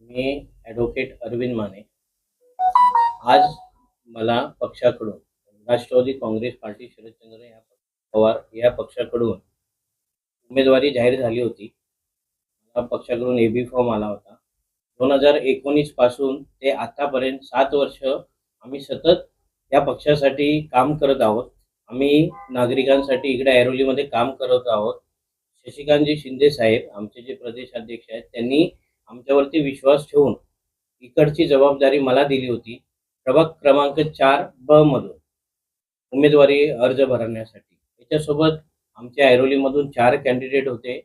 मी advocate Arvind Mane. आज मला पक्षाकडून राष्ट्रवादी काँग्रेस पार्टी शरदचंद्र पवार या पक्षाकडून उमेदवारी जाहीर झाली होती. मला पक्षाकडून एबी फॉर्म आला होता. 2019 पासून ते आतापर्यंत 7 वर्ष आम्ही सतत या पक्षासाठी काम करत आहोत. आम्ही नागरिकांसाठी इकडे ऐरोलीमध्ये काम करत आहोत. शशिकांतजी शिंदे साहेब आमचे जे प्रदेशाध्यक्ष आहेत त्यांनी आमच्यावरती विश्वास ठेवून इकडची जबाबदारी मला दिली होती. प्रभाग क्रमांक 4 ब मधून उमेदवारी अर्ज भरण्यासाठी. त्याच्यासोबत आमच्या ऐरोलीमधून 4 कॅन्डिडेट होते.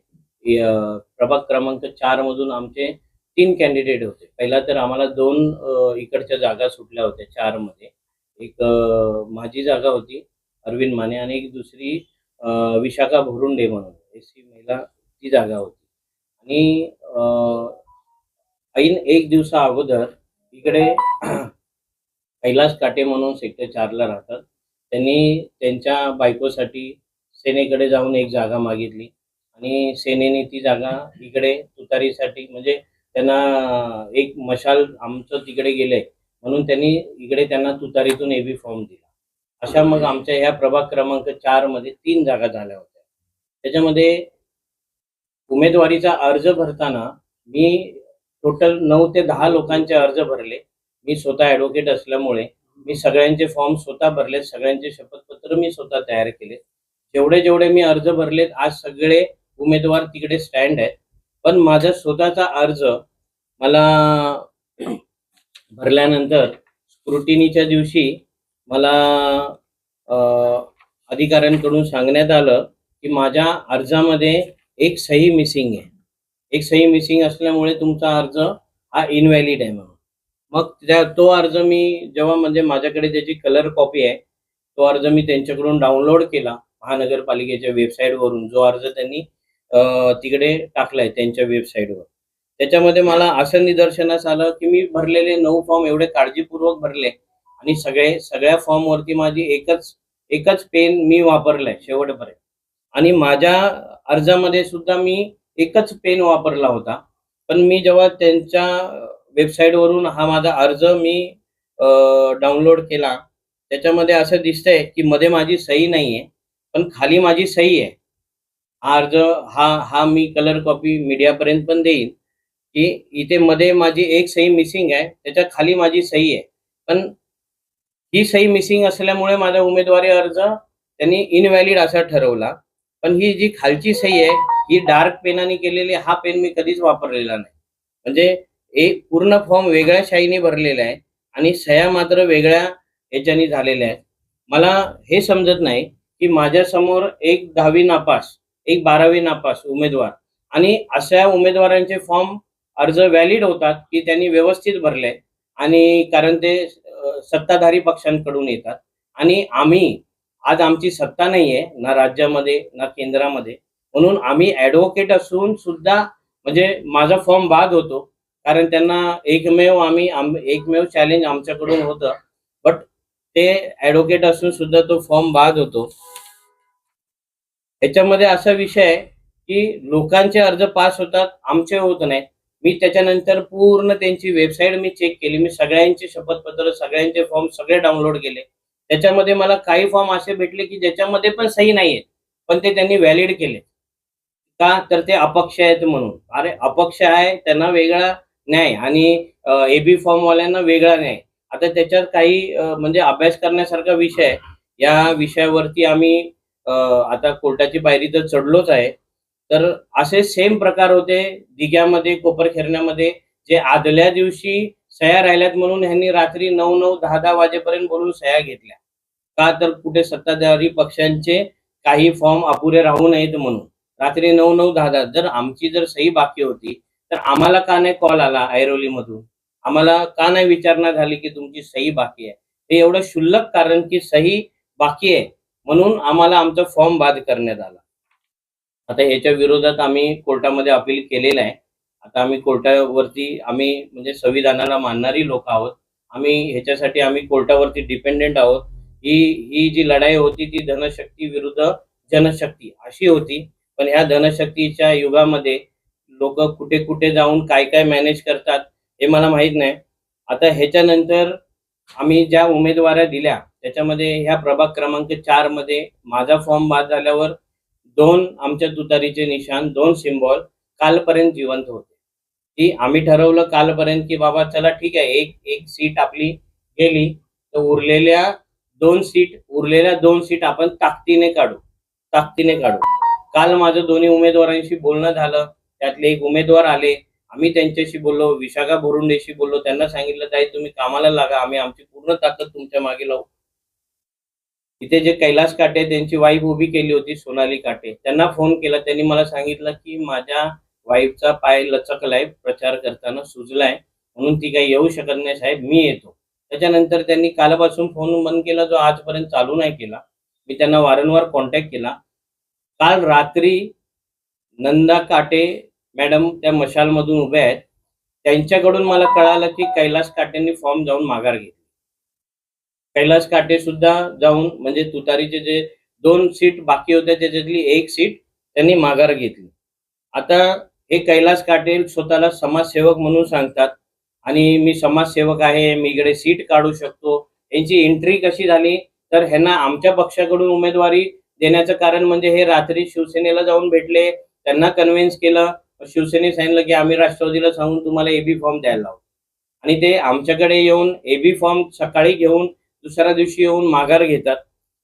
प्रभाग क्रमांक 4 मधून आमचे 3 कॅन्डिडेट होते. पहिला तर आम्हाला 2 इकडच्या जागा सुटल्या होत्या 4 मध्ये. एक माझी जागा होती अरविंद माने आणि एक दुसरी विशाखा भोरुंडे म्हणून एससी महिला ती जागा होती. आणि ऐन 1 दिवसा अगोदर इकडे कैलास काटे म्हणून सेक्टर 4ला राहतात. त्यांनी त्यांच्या बायकोसाठी सेनेकडे जाऊन एक जागा मागितली आणि सेनेने ती जागा इकडे तुतारीसाठी म्हणजे त्यांना एक मशाल आमचं तिकडे गेलंय म्हणून त्यांनी इकडे त्यांना तुतारीतून एबी फॉर्म दिला. अशा मग आमच्या ह्या प्रभाग क्रमांक 4 मध्ये 3 जागा झाल्या होत्या. त्याच्यामध्ये उमेदवारीचा अर्ज भरताना मी टोटल 9 ते 10 लोकांचे अर्ज भरले. मी स्वतः ॲडव्होकेट असल्यामुळे मी सगळ्यांचे फॉर्म स्वतः भरले. सगळ्यांचे शपथपत्र मी स्वतः तयार केले. जेवढे मी अर्ज भरलेत आज सगळे उमेदवार तिकडे स्टँड आहेत. पण माझा स्वतःचा अर्ज मला भरल्यानंतर स्क्रुटिनीच्या दिवशी मला अधिकाऱ्यांकडून सांगण्यात आलं की माझ्या अर्जामध्ये एक सही मिसिंग आहे. एक सही मिसिंग असल्यामुळे तुमचा अर्ज हा इनव्हॅलिड आहे म्हणून. मग तो अर्ज मी जेव्हा म्हणजे माझ्याकडे त्याची कलर कॉपी आहे, तो अर्ज मी त्यांच्याकडून डाउनलोड केला महानगरपालिकेच्या वेबसाईटवरून. जो अर्ज त्यांनी तिकडे टाकलाय त्यांच्या वेबसाईटवर. त्याच्यामध्ये मला असं निदर्शनास आलं की मी भरलेले 9 फॉर्म एवढे काळजीपूर्वक भरले आणि सगळ्या फॉर्मवरती माझी एकच पेन मी वापरलाय शेवटपर्यंत. आणि माझ्या अर्जामध्ये सुद्धा मी एकच पेन वापरला होता. पण मी जेव्हा त्यांच्या वेबसाईटवरून हा माझा अर्ज मी डाउनलोड केला, त्याच्यामध्ये असं दिसतंय की मध्ये माझी सही नाहीये, पण खाली माझी सही आहे. हा अर्ज हा मी कलर कॉपी मीडियापर्यंत पण देईन की इथे मध्ये माझी एक सही मिसिंग आहे, त्याच्या खाली माझी सही आहे. पण ही सही मिसिंग असल्यामुळे माझा उमेदवारी अर्ज त्यांनी इनव्हॅलिड असा ठरवला. पण ही जी खालची सही आहे ही डार्क पेनाने केलेली. हा पेन मी कधीच वापरलेला नाही. म्हणजे एक पूर्ण फॉर्म वेगळ्या शाईने भरलेला आहे आणि सह्या मात्र वेगळ्या याच्याने झालेल्या आहेत. मला हे समजत नाही की माझ्या समोर एक 10वी नापास, एक 12वी नापास उमेदवार आणि अशा उमेदवारांचे फॉर्म अर्ज व्हॅलिड होतात की त्यांनी व्यवस्थित भरले आणि कारण ते सत्ताधारी पक्षांकडून येतात. आणि आम्ही आज आमची सत्ता नाहीये ना राज्यामध्ये ना केंद्रामध्ये, म्हणून आम्ही ॲडव्होकेट असून सुद्धा म्हणजे माझा फॉर्म बाद होतो. कारण त्यांना एकमेव चॅलेंज आमच्याकडून होतं. बट ते ॲडव्होकेट असून सुद्धा तो फॉर्म बाद होतो. ह्याच्यामध्ये असा विषय आहे की लोकांचे अर्ज पास होतात, आमचे होत नाहीत. मी त्याच्यानंतर पूर्ण त्यांची वेबसाईट मी चेक केली. मी सगळ्यांचे शपथपत्र, सगळ्यांचे फॉर्म सगळे डाउनलोड केले. त्याच्यामध्ये मला काही फॉर्म असे भेटले की ज्याच्यामध्ये पण सही नाहीये, पण ते त्यांनी व्हॅलिड केले. का? तर ते अपक्ष आहेत म्हणून. अरे अपक्ष आहे त्यांना वेगळा न्याय आणि एबी फॉर्मवाल्यांना वेगळा न्याय. आता त्याच्यात काही म्हणजे अभ्यास करण्यासारखा विषय आहे. या विषयावरती आम्ही आता कोर्टाची पायरी तर चढलोच आहे. तर असे सेम प्रकार होते दिघ्यामध्ये, कोपरखैरण्यामध्ये, जे आदल्या दिवशी सह्या राहिल्यात म्हणून ह्यांनी रात्री 9-9, 10-10 वाजेपर्यंत बोलून सह्या घेतल्या. का? तर कुठे सत्ताधारी पक्षांचे काही फॉर्म अपुरे राहू नयेत म्हणून. रात्री 9-9, 10-10 जर सही बाकी होती, तर आम्हाला का नाही कॉल आला ऐरोलीमधून? आम्हाला का नाही विचारणा झाली की तुमची सही बाकी आहे? हे एवढं क्षुल्लक कारण की सही बाकी आहे म्हणून आम्हाला आमचा फॉर्म बाद करण्यात आला. आता ह्याच्या विरोधात आम्ही कोर्टामध्ये अपील केलेलं आहे. आता आम्ही कोर्टावरती म्हणजे संविधानाला मानणारी लोक आहोत. आम्ही कोर्टावरती डिपेंडेंट आहोत. ही जी लढाई होती ती धनशक्ती विरुद्ध जनशक्ती अशी होती. पण ह्या धनशक्तीच्या युगामध्ये लोक कुठे कुठे जाऊन काय काय मॅनेज करतात हे मला माहित नाही. आता ह्याच्यानंतर आम्ही ज्या उमेदवाऱ्या दिल्या त्याच्यामध्ये ह्या प्रभाग क्रमांक 4 मध्ये माझा फॉर्म बाद झाल्यावर 2 आमच्या तुतारीचे निशाण, 2 सिम्बॉल कालपर्यंत जिवंत होते. की आम्ही ठरवलं कालपर्यंत की बाबा चला ठीक आहे, एक एक सीट आपली गेली, तर उरलेल्या 2 सीट आपण ताकदीने काढू. काल माझं दोन्ही उमेदवारांशी बोलणं झालं. त्यातले एक उमेदवार आले. आम्ही त्यांच्याशी बोललो. विशाखा बोरुंडेशी बोललो. त्यांना सांगितलं, "ताई तुम्ही कामाला लागा. आम्ही आमची पूर्ण ताकद तुमच्या मागे लावू." तिथे जे कैलास काटे त्यांची वाईफ उभी केली होती सोनाली काटे. त्यांना फोन केला. त्यांनी मला सांगितलं, की माझ्या वाईफचा पाय लचकलाय, प्रचार करताना सुजलाय, म्हणून ती काही येऊ शकत नाही साहेब, मी येतो. त्याच्यानंतर त्यांनी कालपासून फोन बंद केला, जो आजपर्यंत चालू नाही केला. मी त्यांना वारंवार कॉन्टॅक्ट केला. काल रात्री नंदा काटे मॅडम त्या मशालमधून उभ्या आहेत. त्यांच्याकडून मला कळालं, की कैलास काटेंनी फॉर्म जाऊन माघार घेतली. कैलास काटे सुद्धा जाऊन म्हणजे तुतारीचे जे 2 सीट बाकी होत्या त्याच्यातली 1 सीट त्यांनी माघार घेतली. आता हे कैलास काटे स्वतःला समाजसेवक म्हणून सांगतात आणि मी समाजसेवक आहे, मी इकडे सीट काढू शकतो. यांची एंट्री कशी झाली, तर ह्यांना आमच्या पक्षाकडून उमेदवारी देण्याचं कारण म्हणजे हे रात्री शिवसेनेला जाऊन भेटले. त्यांना कन्व्हिन्स केलं. शिवसेनेने सांगितलं, की आम्ही राष्ट्रवादीला सांगून तुम्हाला एबी फॉर्म द्यायला लावू. आणि ते आमच्याकडे येऊन एबी फॉर्म सकाळी घेऊन दुसऱ्या दिवशी येऊन माघार घेतात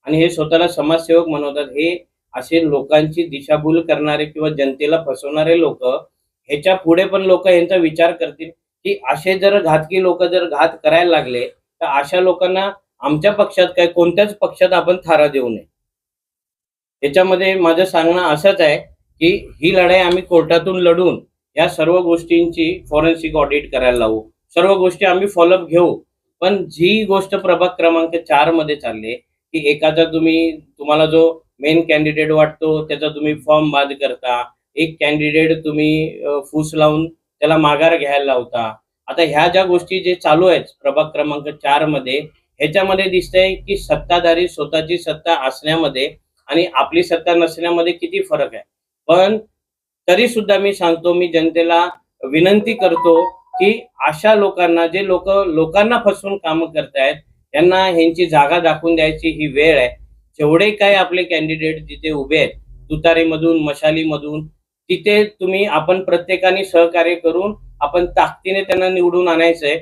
आणि हे स्वतःला समाजसेवक म्हणवतात. हे असे लोकांची दिशाभूल करणारे किंवा जनतेला फसवणारे लोक, ह्याच्या पुढे पण लोक यांचा विचार करतील, की असे जर घातकी लोक जर घात करायला लागले, तर अशा लोकांना आमच्या पक्षात काय कोणत्याच पक्षात आपण थारा देऊ नये. त्याच्यामध्ये माझं सांगणं असंच आहे, की ही लढाई आम्ही कोर्टातून लढून या सर्व गोष्टींची फॉरेन्सिक ऑडिट करायला लावू. सर्व गोष्टी आम्ही फॉलोअप घेऊ. पण जी गोष्ट प्रभाग क्रमांक 4 मध्ये चालली, की एखादा तुम्हाला जो मेन कॅन्डिडेट वाटतो त्याचा तुम्ही फॉर्म बाद करता. एक कॅन्डिडेट तुम्ही फूस लावून त्याला माघार घ्यायला लावता. आता ह्या ज्या गोष्टी जे चालू आहेत प्रभाग क्रमांक 4 मध्ये, ह्याच्यामध्ये दिसतंय, की सत्ताधारी स्वतःची सत्ता असण्यामध्ये आणि आपली सत्ता नसण्यामध्ये किती फरक आहे. पण तरी सुद्धा मी सांगतो, मी जनतेला विनंती करतो, की अशा लोकांना जे लोकांना फसवून कामं करतायत, त्यांना ह्यांची जागा दाखवून द्यायची ही वेळ आहे. जेवढे काही आपले कॅन्डिडेट जिथे उभे आहेत, तुतारीमधून, मशालीमधून, तिथे आपण प्रत्येकाने सहकार्य करून आपण ताकदीने त्यांना निवडून आणायचंय.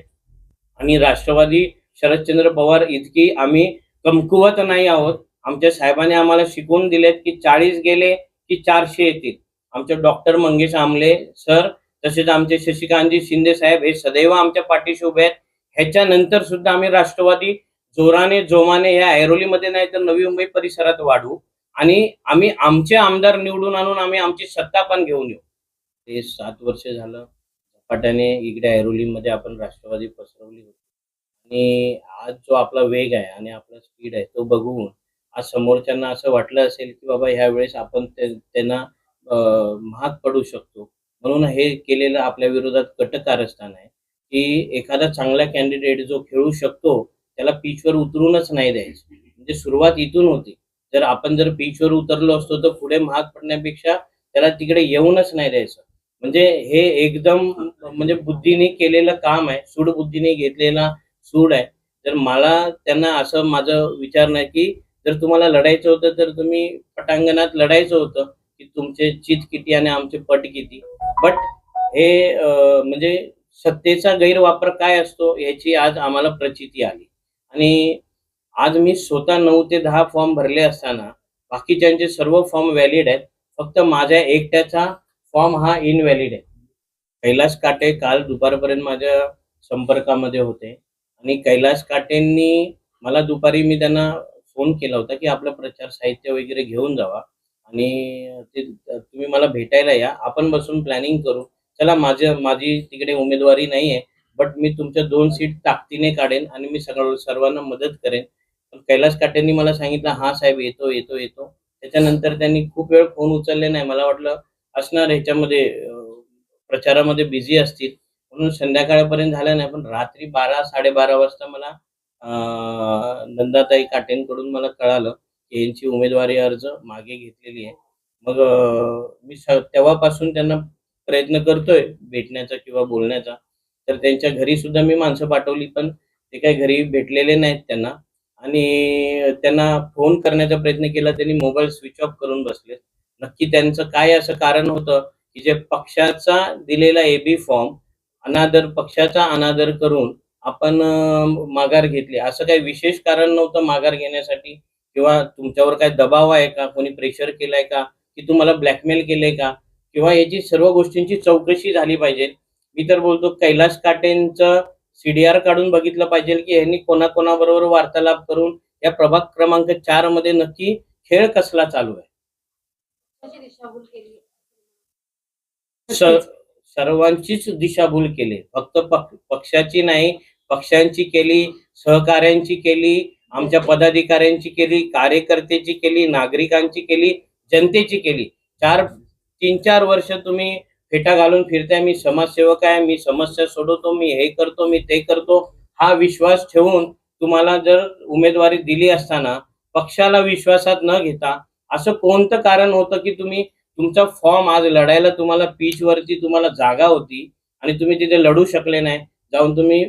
आणि राष्ट्रवादी शरदचंद्र पवार इतकी आम्ही कमकुवत नाही आहोत. आमच्या साहेबांनी आम्हाला शिकवून दिलेत, की 40 गेले की 400 येतील. आमचे डॉक्टर मंगेश आमले सर, तसेच आमचे शशिकांतजी शिंदे साहेब हे सदैव आमच्या पाठीशी उभे आहेत. ह्याच्यानंतर सुद्धा आम्ही राष्ट्रवादी जोराने, जोमाने या ऐरोलीमध्ये नाही तर नवी मुंबई परिसरात वाढवू आणि आम्ही आमचे आमदार निवडून आणून आम्ही आमची सत्ता पण घेऊन येऊ. ते 7 वर्ष झालं झपाट्याने इकडे ऐरोलीमध्ये आपण राष्ट्रवादी पसरवली होती. आणि आज जो आपला वेग आहे आणि आपला स्पीड आहे तो बघून आज समोरच्यांना असं वाटलं असेल, की बाबा ह्यावेळेस आपण त्यांना महाग पडू शकतो. म्हणून हे केलेलं आपल्या विरोधात कट कारस्थान आहे, की एखादा चांगला कॅन्डिडेट जो खेळू शकतो, त्याला पिचवर उतरूनच नाही द्यायचं. म्हणजे सुरुवात इथून होती. जर पिचवर उतरलो असतो, तर पुढे महाग पडण्यापेक्षा त्याला तिकडे येऊनच नाही द्यायचं. म्हणजे हे एकदम म्हणजे बुद्धीने केलेलं काम आहे. सूडबुद्धीने घेतलेला सूड आहे. तर मला त्यांना असं माझं विचार नाही, की जर तुम्हाला लढायचं होतं, तर तुम्ही पटांगणात लढायचं होतं, की तुमचे चित किती आणि आमचे पट किती. बट हे म्हणजे सत्तेचा गैरवापर काय असतो याची आज आम्हाला प्रचिती आली. आणि आज मी स्वतः 9 ते 10 फॉर्म भरले असताना बाकीच्यांचे सर्व फॉर्म व्हॅलिड आहेत. फक्त माझ्या एकट्याचा फॉर्म हा इनव्हॅलिड आहे. कैलास काटे काल दुपारपर्यंत माझ्या संपर्कामध्ये होते आणि कैलास काटेंनी मला दुपारी मी त्यांना फोन केला होता, की आपलं प्रचार साहित्य वगैरे घेऊन जावा आणि तुम्ही मला भेटायला या. आपण बसून प्लॅनिंग करू. चला माझी तिकडे उमेदवारी नाहीये, बट मी तुमच्या 2 सीट ताकदीने काढेन आणि मी सर्वांना मदत करेन. पण कैलास काटेंनी मला सांगितलं, "हां साहेब, येतो, येतो, येतो." त्याच्यानंतर त्यांनी खूप वेळ फोन उचलले नाही. मला वाटलं असणार ह्याच्यामध्ये प्रचारामध्ये बिझी असतील म्हणून संध्याकाळपर्यंत झालं नाही. पण रात्री 12-12:30 वाजता मला नंदाताई काटेंकडून मला कळालं, की यांची उमेदवारी अर्ज मागे घेतलेली आहे. मग मी तेव्हापासून त्यांना प्रयत्न करतोय भेटण्याचा किंवा बोलण्याचा. तर त्यांच्या घरी सुद्धा मी माणसं पाठवली, पण ते काही घरी भेटलेले नाहीत त्यांना आणि त्यांना फोन करण्याचा प्रयत्न केला, त्यांनी मोबाईल स्विच ऑफ करून बसले. नक्की त्यांचं काय असं कारण होतं, की जे पक्षाचा दिलेला ए-बी फॉर्म पक्षाचा अनादर करून आपण माघार घेतली. असं काही विशेष कारण नव्हतं माघार घेण्यासाठी किंवा तुमच्यावर काही दबाव आहे का? कोणी प्रेशर केलाय का? की तुम्हाला ब्लॅकमेल केलंय का? किंवा याची सर्व गोष्टींची चौकशी झाली पाहिजे. मी तर बोलतो कैलास काटेंचं सी काढून बघितलं पाहिजे, की ह्यांनी कोणाकोणाबरोबर वार्तालाप करून या प्रभाग क्रमांक 4 मध्ये नक्की खेळ कसला चालू आहे. स सर्वांचीच दिशाभूल केली. फक्त पक्षाची नाही, पक्षांची केली, सहकाऱ्यांची केली, आमच्या पदाधिकाऱ्यांची केली, कार्यकर्त्याची केली, नागरिकांची केली, जनतेची केली. 3-4 वर्ष तुम्ही फेटा घालून फिरताय, मी समाजसेवक आहे, मी समस्या सोडवतो, मी हे करतो, मी ते करतो. हा विश्वास ठेवून तुम्हाला जर उमेदवारी दिली असताना पक्षाला विश्वासात न घेता असं कोणतं कारण होतं, की तुम्ही तुमचा फॉर्म आज लढायला तुम्हाला पिचवरती तुम्हाला जागा होती आणि तुम्ही तिथे लढू शकले नाही. जाऊन तुम्ही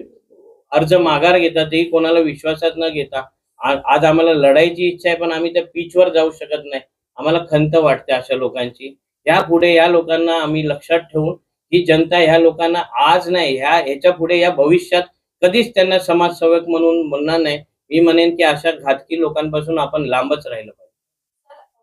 अर्ज माघार घेता, तेही कोणाला विश्वासात न घेता. आज आम्हाला लढायची इच्छा आहे, पण आम्ही त्या पिचवर जाऊ शकत नाही. आम्हाला खंत वाटते अशा लोकांची. यापुढे या लोकांना आम्ही लक्षात ठेवून ही जनता ह्या लोकांना आज नाही, ह्याच्यापुढे या भविष्यात कधीच त्यांना समाजसेवक म्हणून म्हणणार नाही. मी म्हणेन, की अशा घातकी लोकांपासून आपण लांबच राहिलं पाहिजे.